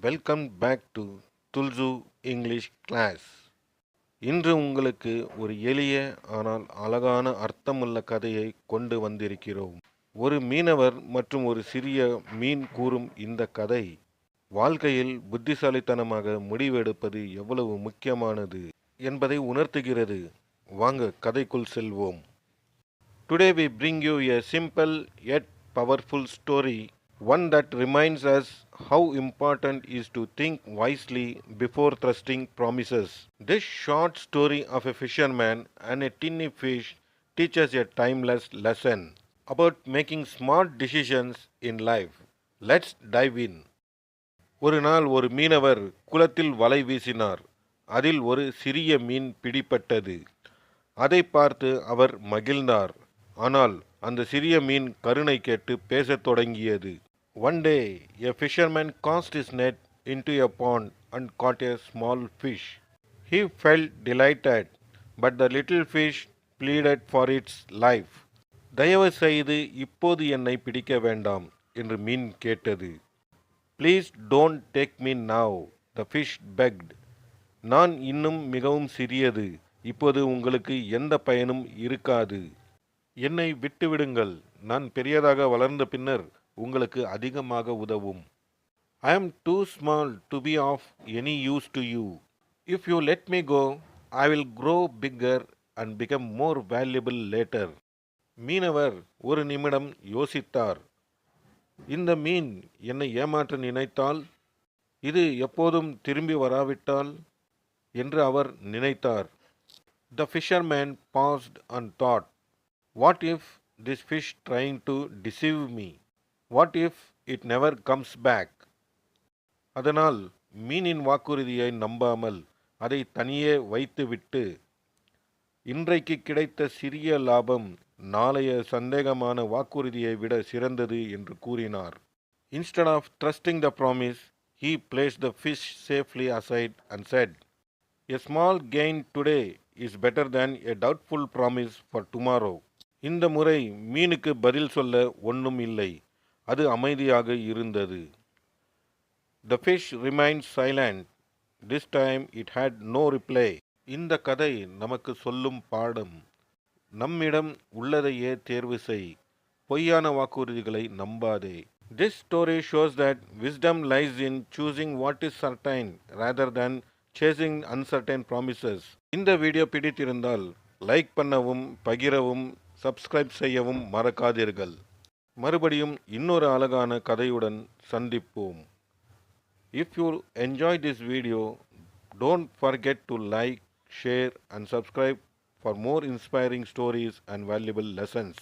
Welcome back to Tulsi English class. இன்று உங்களுக்கு ஒரு எளிய ஆனால் அழகான அர்த்தமுள்ள கதையை கொண்டு வந்திருக்கிறோம். ஒரு மீனவர் மற்றும் ஒரு சிறிய மீன் கூறும் இந்த கதை வாழ்க்கையில் புத்திசாலித்தனமாக முடிவெடுப்பது எவ்வளவு முக்கியமானது என்பதை உணர்த்துகிறது. வாங்க கதைக்குள் செல்வோம். Today we bring you a simple yet powerful story, one that reminds us how important is to think wisely before trusting promises. This short story of a fisherman and a tiny fish teaches a timeless lesson about making smart decisions in life. Let's dive in. ஒரு நாள் ஒரு மீனவர் குளத்தில் வலை வீசினார். அதில் ஒரு சிறிய மீன் பிடிபட்டது. அதை பார்த்து அவர் மகிழ்ந்தார். ஆனால் அந்த சிறிய மீன் கருணை கேட்டு பேசத் தொடங்கியது. One day, a fisherman cast his net into a pond and caught a small fish. He felt delighted, but the little fish pleaded for its life. தயவு செய்து இப்போது என்னை பிடிக்க வேண்டாம் என்று மீன் கேட்டது. Please don't take me now, the fish begged. நான் இன்னும் மிகவும் சிறியது. இப்போது உங்களுக்கு எந்த பயனும் இருக்காது. என்னை விட்டுவிடுங்கள். நான் பெரியதாக வளர்ந்த பின்னர் உங்களுக்கு அதிகமாக உதவும். I am too small to be of any use to you. If you let me go, I will grow bigger and become more valuable later. மீனவர் ஒரு நிமிடம் யோசித்தார். இந்த மீன் என்னை ஏமாற்ற நினைத்தால், இது எப்போதும் திரும்பி வராவிட்டால் என்று அவர் நினைத்தார். The fisherman paused and thought, what if this fish trying to deceive me? What if it never comes back? அதனால் மீனின் வாக்குறுதியை நம்பாமல் அதை தனியே வைத்துவிட்டு, இன்றைக்கு கிடைத்த சிறிய லாபம் நாளைய சந்தேகமான வாக்குறுதியை விட சிறந்தது என்று கூறினார். Instead of trusting the promise, he placed the fish safely aside and said, a small gain today is better than a doubtful promise for tomorrow. இந்த முறை மீனுக்கு பதில் சொல்ல ஒன்றும் இல்லை. அது அமைதியாக இருந்தது. The fish remained silent. This time it had no reply. இந்த கதை நமக்கு சொல்லும் பாடம், நம்மிடம் உள்ளதையே தேர்வு செய். பொய்யான வாக்குறுதிகளை நம்பாதே. This story shows that wisdom lies in choosing what is certain rather than chasing uncertain promises. இந்த வீடியோ பிடித்திருந்தால் லைக் பண்ணவும், பகிரவும், சப்ஸ்கிரைப் செய்யவும் மறக்காதீர்கள். மறுபடியும் இன்னொரு அழகான கதையுடன் சந்திப்போம். If you enjoy this video, don't forget to like, share and subscribe for more inspiring stories and valuable lessons.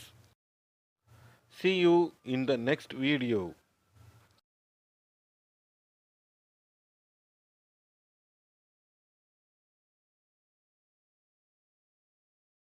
See you in the next video.